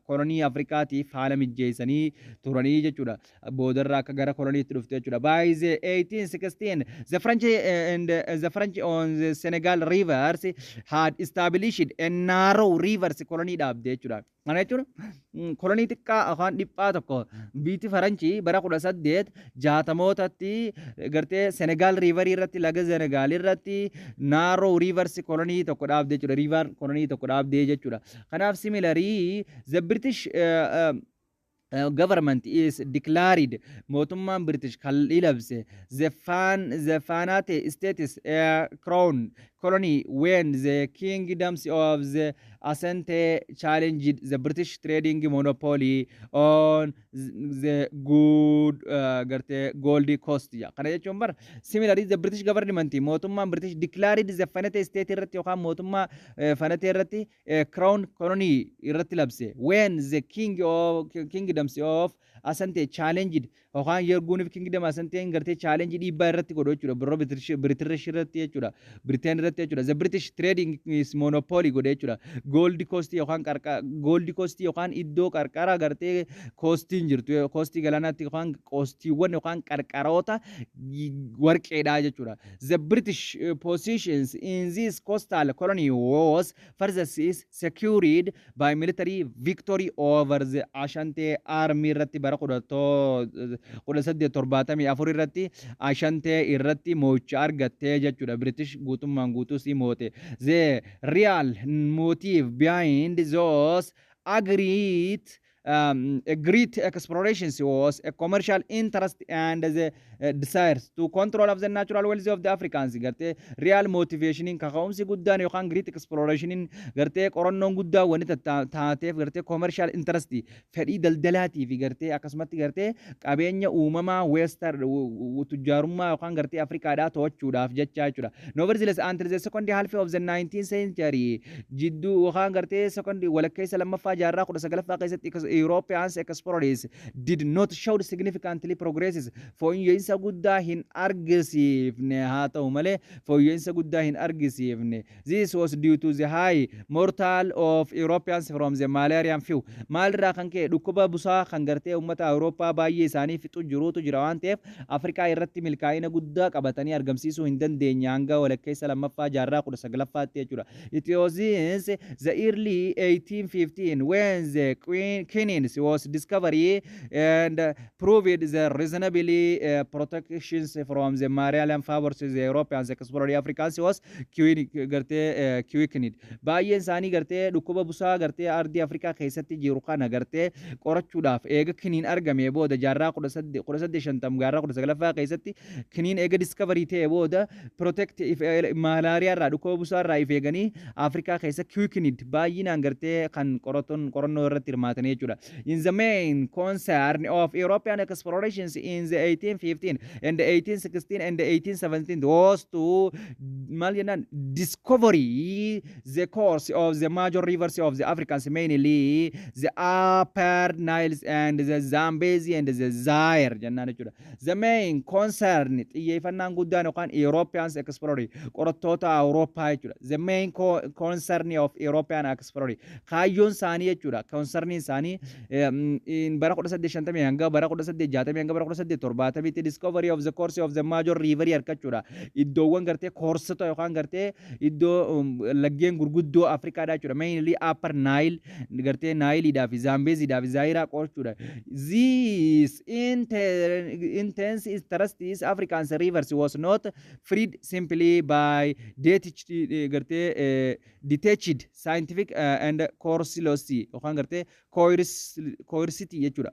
kolonii Afrikaatiif haala mijjeessanii turanii jechuudha. Boodarraa akka gara koloniitti dhufte jechuudha. By the 1816 the French on the Senegal rivers had established a narrow rivers colony dhaabde jechuudha. Kana jechuun kolonii xiqqaa afaan dhiphaa tokko biyyi Faranjii bara 1860mootatti gartee Senegal riivarii irratti laga Senegal irratti narrow rivers kolonii tokko dhaabde jechuudha. River kolonii tokko dhaabde jechuudha. Kanaaf similarly the British government is declared mootummaan British kan ilabse the Fanate status crown colony when the kingdoms of the Asante challenged the British trading monopoly on the good Gold Coast. Kana jechuun bar similarly the British government mootummaan British declared the Fanate state irratti yookaan mootummaa Fanate irratti crown colony irratti labse when the kingdoms of Asante challenged yookaan yerguuniif kingdom Asante gartee challenge dhiibbaa irratti godhu jechuudha. Biroo British irratti jechuudha. Britain irratti jechuudha. The British trading is monopoly godhe jechuudha. Gold Coast yookaan Gold Coast yookaan iddoo qarqara gartee coastiin jirtu coastii galaanaatti yookaan coastiiwwan yookaan qarqaroota warqeedhaa jechuudha. The British positions in this coastal colony was further secured by military victory over the Ashanti army irratti bara 1874 irratti Ashanti irratti mo'icha argattee jechuudha. British guutummaan guutuu si moote. The real motive behind those great explorations was a commercial interest and the desires to control of the natural wealth of the Africans. Garte real motivation in kakaumsi guddaan yookaan great exploration in garte qorannoon guddaa wanti taateef garte commercial interest fedhii daldalaatii fi garte akkasumatti garte qabeenya uumamaa western tujjaarummaa yookaan garte Afrikaadhaa to'achuudhaaf jecha jechuudha. Nevertheless until the second half of the 19th century jidduu yookaan garte second walakkeessa lammaffaa jaarraa 19ffaa keessatti Europeans explorers did not show significantly progresses fooyya'insa guddaa hin argisiifne haa ta'u malee fooyya'insa guddaa hin argisiifne. This was due to the high mortal of Europeans from the malarian few. Maalirraa kan ka'e dhukkuba busaa kan gartee uummata Awurooppaa baay'ee isaanii fixu jiruutu jira waan ta'eef Afrikaa irratti milkaa'ina guddaa qabatanii argamsiisuu hin dandeenye hanga walakkeessa lammaffaa jaarraa 19ffaatti jechuudha. It was since the early 1815 when the quinines was discovered and proved the reasonably protections from the malarian favors the Europeans explored Africans was quickened. Baay'een isaanii gartee dhukkuba busaa gartee ardii Afrikaa keessatti jiru kana gartee qorachuudhaaf eega kiniin argame booda jaarraa 1850 jaarraa 19ffaa keessatti kiniin eega discovery ta'e booda protect malaariyaa irraa dhukkuba busaa irraa if eeganii Afrikaa keessa quickened baay'inaan gartee kan qorannoo irratti hirmaatanii jechuudha. In the main concern of European explorations in the 1815 and the 1816 and the 1817 was to discovery the course of the major rivers of the Africans, mainly the Upper Niles and the Zambezi and the Zaire. The main concern Europeans exploring qorattoota Awurooppaa jechuudha. The main concern of European exploring kaayyoon isaanii jechuudha. Concerning isaanii in bara 1850 hanga bara 1860 hanga bara 1870 discovery of the course of the major river argachuudha. Iddoowwan gartee koorsota yookaan gartee iddoo laggeen gurguddoo Afrikaadhaa jechuudha. Mainly Upper Nile gartee Naayiliidhaa fi Zaambeeziidhaa fi Zaayiraa qorachuudha. This intense interest in African rivers was not freed simply by detached scientific and coercive yookaan gartee coercity jechuudha.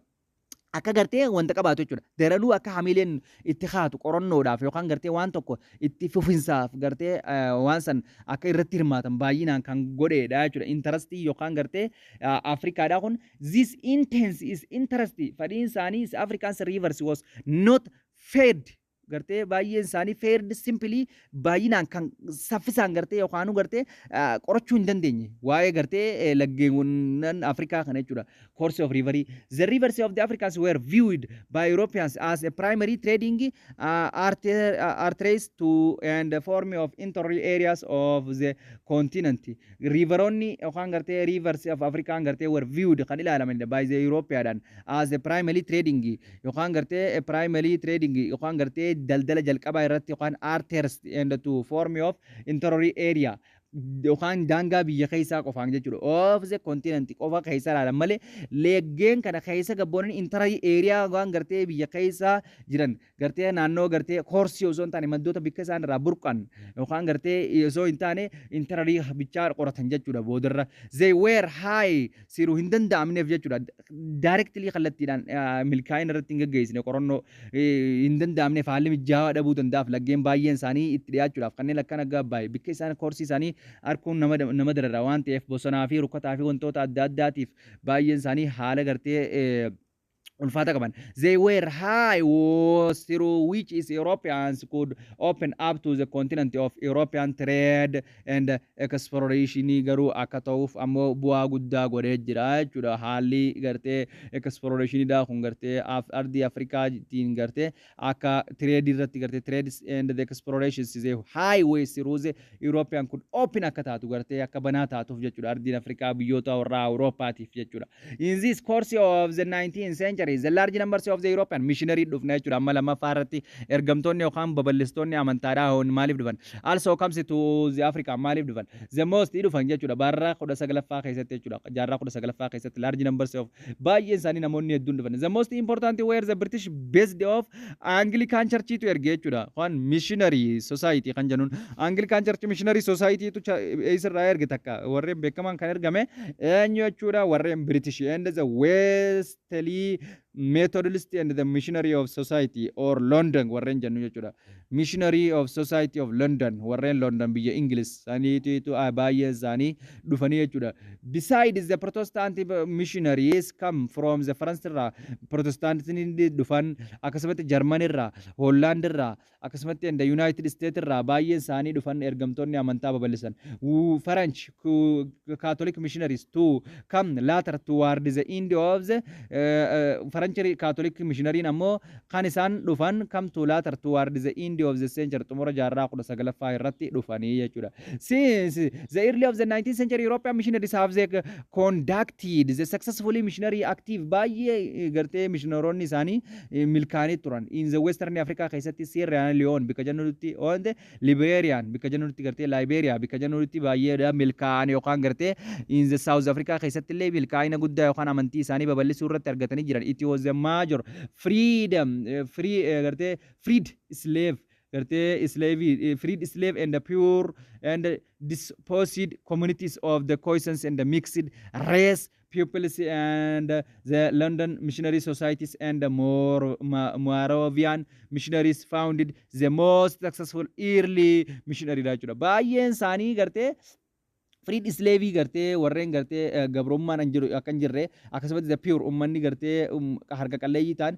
akka gartee wanta qabaatu jechuudha. Daranuu akka hamileen itti haatu qorannoodhaaf yookaan gartee waan tokko itti fufinsaaf gartee waan san akka irratti hirmaatan baay'inaan kan godheedha jechuudha. Intarastii yookaan gartee Afrikaadhaa kun this intense is interesting fadhiin isaanii Afrikaans rivers was not fed gartee baay'een isaanii fared simply baay'inaan kan saffisaan gartee yookaan gartee qorachuu hin dandeenye waa'ee gartee laggeewwan Afrikaa kana jechuudha. Course of river. The rivers of the Africans were viewed by Europeans as a primary trading arteries to and form of interior areas of the continent. Riveronni yookaan gartee rivers of Africa gartee were viewed kan ilaalaman by the European as a primary trading yookaan gartee primary trading yookaan gartee daldala jalqabaa irratti yookaan arteries and to form of interior area yookaan daangaa biyya keessaa qofaan jechuudha. Of the continent qofa keessa ilaalan malee leeggeen kana keessa gabboonin interior area waan gartee biyya keessa jiran gartee naannoo gartee koorsii osoo hin taane maddoota bikka isaan irraa burqan yookaan gartee osoo hin taane interior bichaa qoratan jechuudha boodarra. They were high siruu hin danda'amneef jechuudha. Directly kallattiidhaan milkaa'ina irratti hin gaggeessine qorannoo hin danda'amneef haalli mijaawaa dhabuu danda'aaf laggeen baay'een isaanii itti dhiyaachuudhaaf kanneen akkana gabbaa'e bikka isaan koorsii isaanii arkuun nama darara waan ta'eef bosonaa fi rukkataa fi wantoota adda addaatiif baay'een isaanii haala gartee ulfaata qaban. They were high was through which is Europeans could open up to the continent of European trade and exploration garuu akka ta'uuf ammoo bu'aa guddaa godhee jira jechuudha. Haalli gartee exploration dha kun gartee ardii Afrikaatiin gartee akka trade irratti gartee trades and the explorations is a highways through the European could open akka taatu gartee akka banaa taatuuf jechuudha. Ardiin Afrikaa biyyoota warraa Awuroopaatiif jechuudha. In this course of the 19th century the large numbers of the European missionary dhufna jechuudha. Amma lammaffaa irratti ergamtoonni yookaan babal'istoonni amantaadhaa maaliif dhufan? Also comes to the Africa maaliif dhufan? The most dhufan jechuudha. Barra 19ffaa keessatti jechuudha. Jaarraa 19ffaa keessatti large numbers of baay'een isaanii namoonni hedduun dhufan. The most important were the British based of Anglican Church tu erge jechuudha. Waan missionary society kan jennuun Anglican Church missionary society tu isirraa erge takka warreen beekaman kan ergame eenyu jechuudha warreen British and the Westerly Methodist and the Missionary of Society or London warren jennu jechuudha. Missionary of Society of London warren London biyya English saniitu baay'ee isaanii dhufanii jechuudha. Besides the Protestant missionaries come from the France irraa Protestantni dhufan akkasumatti Germany irraa Holland irraa akkasumatti and the United States irraa baay'ee isaanii dhufan ergamtoonni amantaa babal'isan. French Catholic missionaries to come later toward the end of the French Catholic missionary ammoo kan isaan dhufan come to later toward the end of the century xumura jaarraa 19ffaa irratti dhufanii jechuudha. Since the early of the 19th century European missionaries have they conducted the successfully missionary active baay'ee gartee missionaroonni isaanii milkaanii turan. In the Western Africa keessatti Sierra Leone bika jennutti on the Liberian bika jennutti gartee Liberia bika jennutti baay'ee milkaanii yookaan gartee in the South Africa keessatti illee milkaa'ina guddaa yookaan amantii isaanii babal'isuu irratti argatanii jiran. It was a major freedom freed slave freed slave and the pure and disposed communities of the Khoisans and the mixed race pupils and the London missionary societies and the Moravian missionaries founded the most successful early missionary jechuudha. Baay'een isaanii gartee freed slave gartee warreen gartee gabrummaan akkan jirre akkasumas the pure ummanni gartee harka qalleeyyii ta'an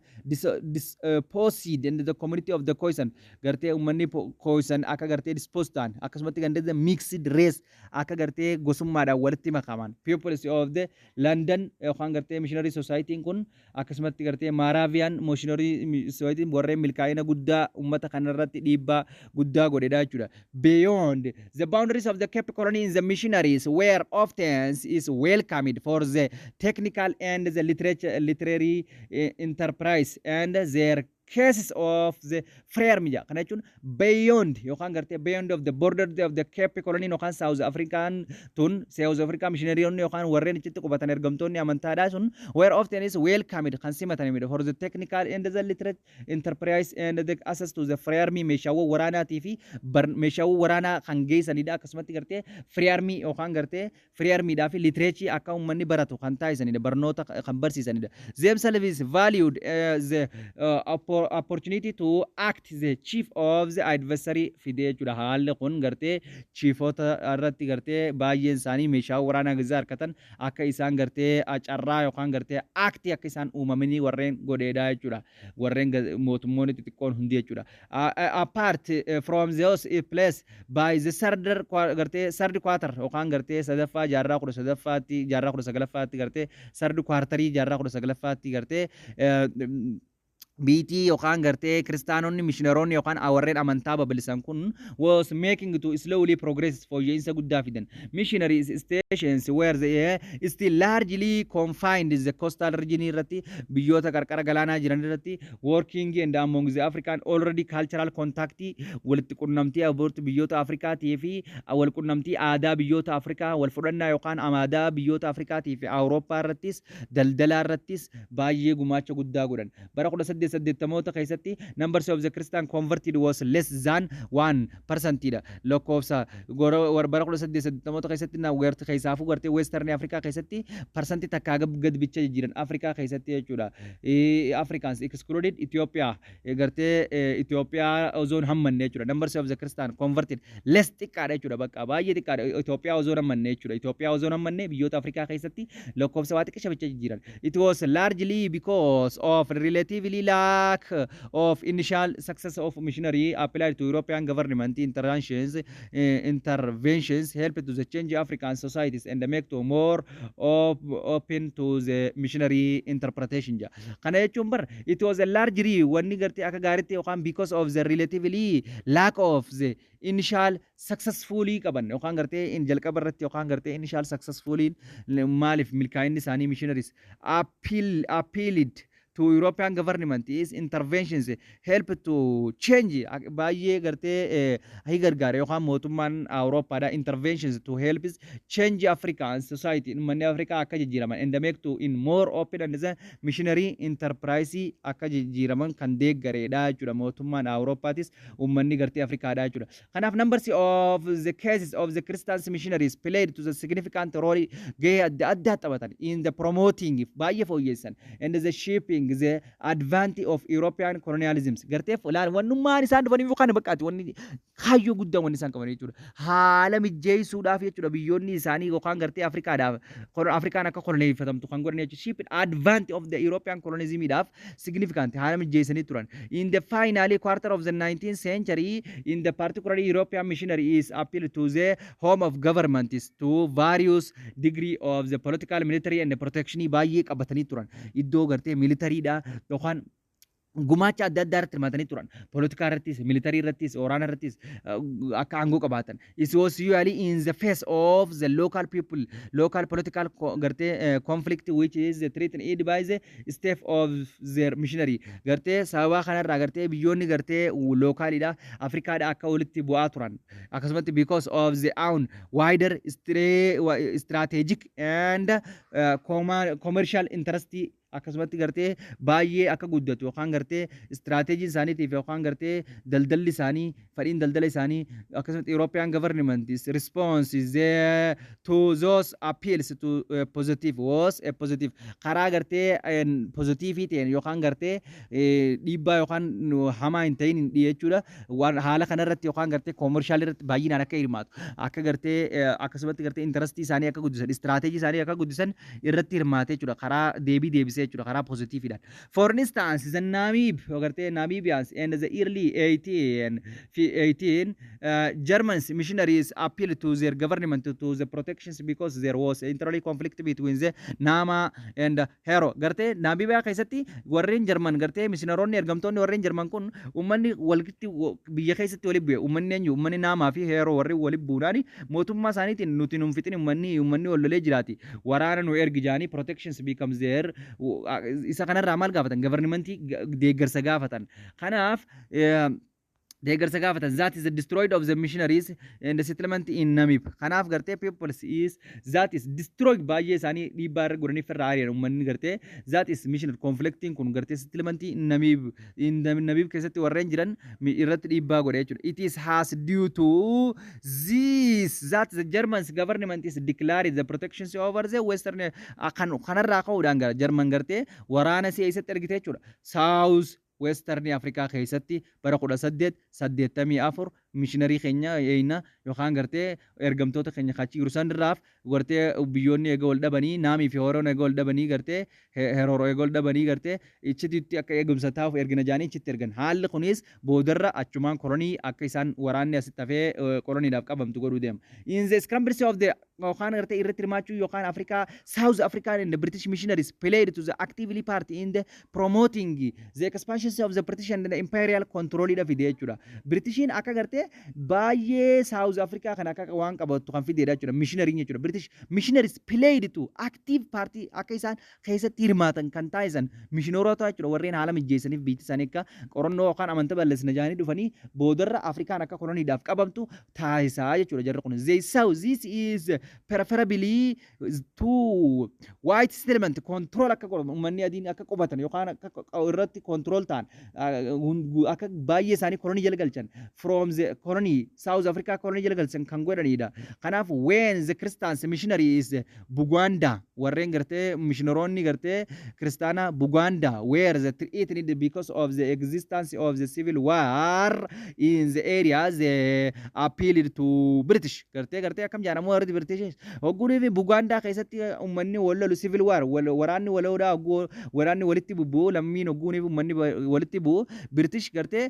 disposed in the community of the Khoisan gartee ummanni Khoisan akka gartee disposed ta'an akkasumas gandee the mixed race akka gartee gosummaadhaan walitti makaman pupils of the London yookaan gartee missionary society kun akkasumas gartee Moravian missionary society warreen milkaa'ina guddaa ummata kanarratti dhiibbaa guddaa godhedha jechuudha. Beyond the boundaries of the Cape Colony in the mission were often is welcomed for the technical and the literary enterprise and their cases of the freer mija kana jechuun beyond yookaan gartee beyond of the border of the Cape Colony yookaan South African tun South Africa missionary yookaan warreen achitti qubatan ergamtoonni amantaadhaa sun were often is welcomed kan simatanidha for the technical and the literate enterprise and the access to the free army meeshaawwan waraanaatii fi meeshaawwan waraanaa kan geessanidha akkasumatti gartee free army yookaan gartee free armyidhaa fi literature akka uummanni baratu kan taasisanidha barnoota kan barsiisanidha themselves valued the opportunity to act the chief of the adversary fide jechuudha haalli kun gartee chiefota irratti gartee baay'een isaanii meeshaawwan waraanaa gizaa harkatan akka isaan gartee carraa yookaan gartee aktii akka isaan uumamanii warreen godheedha jechuudha warreen mootummoonni xixiqqoon hundi jechuudha apart from those place by the third quarter yookaan gartee sadaffaa jaarraa kudha sadaffaatti jaarraa kudha sagalaffaatti gartee third quarterii jaarraa kudha sagalaffaatti gartee BT yookaan gartee kiristaanonni mishiinaroonni yookaan warreen amantaa babal'isan kun was making to slowly progress fooyya'insa guddaa fidan missionary stations where they still largely confined the coastal region irratti biyyoota qarqara galaanaa jiran irratti working and among the African already cultural contact walitti qunnamtii abortu biyyoota Afrikaatii fi wal qunnamtii aadaa biyyoota Afrikaa wal fudhannaa yookaan aadaa biyyoota Afrikaatii fi Awurooppaa irrattis daldalaa irrattis baay'ee gumaacha guddaa godhan bara 1880 keessatti numbers of the Christian converted was less than 1% dha lakkoofsa bara 1880 keessatti na weerti keessaafu gartee western Africa keessatti percentage takka gad bicha jiran Africa keessatti jechuudha Africans excluded Ethiopia gartee Ethiopia ozone hammanne jechuudha numbers of the Christian converted less xiqqaadha jechuudha bakka baay'ee xiqqaadha Ethiopia ozone hammanne jechuudha Ethiopia ozone hammanne biyyoota Africa keessatti lakkoofsa waa xiqqisha bicha jiran it was largely because of relatively lack of initial success of missionary applied to European government interventions helped to the change African societies and make to more open to the missionary interpretation ja kana jechuun bar it was a largely wanni gartee akka gaaritti yookaan because of the relatively lack of the initial successfully qaban yookaan gartee in jalqaba irratti yookaan gartee initial successfully maalif milkaa'inni isaanii missionaries appealed to European government is interventions help to change baay'ee gartee hi gargaara yookaan mootummaan Awurooppaadha interventions to help change African society manni Afrikaa akka jijjiiraman and make to in more open and missionary enterprise akka jijjiiraman kan deeggareedha jechuudha mootummaan Awurooppaatis ummanni gartee Afrikaadha jechuudha kanaaf numbers of the cases of the Christian missionaries played to the significant role gahee adda taphatan in the promoting baay'ee fooyyessan and the shaping the advantage of European colonialism gartee fulaan wannummaan isaan dhufanii yookaan bakkaati wanni kaayyoo guddaa wanni isaan qaban jechuudha haala mijjeessuudhaaf jechuudha biyyoonni isaanii yookaan gartee Afrikaadhaaf Afrikaan akka koloneeffatamtu kan godhan jechuudha shaping advantage of the European colonialism dhaaf significant haala mijjeessanii turan in the final quarter of the 19th century in the particularly European missionary is appeal to the home of governments to various degree of the political military and the protection baay'ee qabatanii turan iddoo gartee military yookaan gumaacha adda addaa irratti hirmaatanii turan poolitikaa irrattis militarii irrattis waraana irrattis akka aangoo qabaatan it was usually in the face of the local people local political gartee conflict which is threatened by the state of their missionary gartee sababa kanarraa gartee biyyoonni gartee lookaalidha Afrikaadha akka walitti bu'aa turan akkasumatti because of the own wider strategic and commercial interest akkasumatti gartee baay'ee akka guddatu yookaan gartee istiraatejii isaaniitiif yookaan gartee daldalli isaanii fedhiin daldala isaanii akkasumatti European government response to those appeals to positive was a positive karaa gartee positive ta'een yookaan gartee dhiibbaa yookaan hamaa hin ta'in jechuudha haala kanarratti yookaan gartee commercial irratti baay'inaan akka hirmaatu akka gartee akkasumatti gartee interest isaanii akka guddisan istiraatejii isaanii akka guddisan irratti hirmaatee jechuudha karaa deebisee jechuudha karaa positive dhaan for instance the Namibians and the early 18 Germans missionaries appealed to their government to the protections because there was internal conflict between the Nama and Hero gartee Namibia keessatti warreen German gartee missionaroonni ergamtoonni warreen German kun ummanni walitti biyya keessatti wali bu'e ummanni Nama fi Hero warri wali bu'uudhaan mootummaa isaaniitiin nuti nun fixin ummanni wallolee jiraati waraana nu ergi jaanii protections becomes there isa kanarraa maal gaafatan governmentii deeggarsa gaafatan kanaaf deeggarsa gaafatan that is destroyed of the missionaries and the settlement in Namib kanaaf gartee peoples is that is destroyed baay'ee isaanii dhiibbaa irra godhanii firraa ari'an uummanni gartee that is missionary conflicting kun gartee settlement in Namib keessatti warreen jiran irratti dhiibbaa godhe jechuudha it is has due to this that the German government is declared the protection over the western kanarraa ka'uudhaan gara German gartee waraana si'eessatti ergite jechuudha South Western Africa keessatti bara 1884 missionarii keenya yeeyna yookaan gartee ergamtoota keenya kachi Yerusaan irraaf gartee biyyoonni eega wal dhabanii naamii fi horoon eega wal dhabanii gartee heroroo eega wal dhabanii gartee ichititti akka eegumsa taa'uuf ergina jaanii ichitti ergan haalli kunis boodarra achumaan kolonii akka isaan waraanni asitti hafee koloniidhaaf qabamtu godhuu deema in the scramblers of the yookaan gartee irratti hirmaachuu yookaan Afrikaa South Africa and the British missionaries played to the actively part in the promoting the expansion of the British and the imperial control ida fide jechuudha Britishin akka gartee baay'ee South Africa kan akka waan qabatu kan fide jechuudha missionary jechuudha British missionaries played to active party akka isaan keessatti hirmaatan kan taasisan missionaroota jechuudha warreen haala mijjeessaniif biyyi isaanii akka qorannoo yookaan amantaa balleessina jaanii dhufanii boodarra Afrikaan akka koloniidhaaf qabamtu taasisaa jechuudha jarri kun they saw this is preferably to white settlement control akka uummanni adiin akka qubatan yookaan akka irratti control ta'an akka baay'ee isaanii kolonii jala galchan from the colony South Africa colony jala galchan kan godhanidha kanaaf when the Christians missionaries Buganda warreen gartee missionaroonni gartee Kristaana Buganda were the treated because of the existence of the civil war in the area they appealed to British gartee akkam jaanamu warri British hogguunii fi Buganda keessatti uummanni walalu civil war waraanni walawdaa waraanni walitti bubbuu lammiin hogguunii fi uummanni walitti bu'u British gartee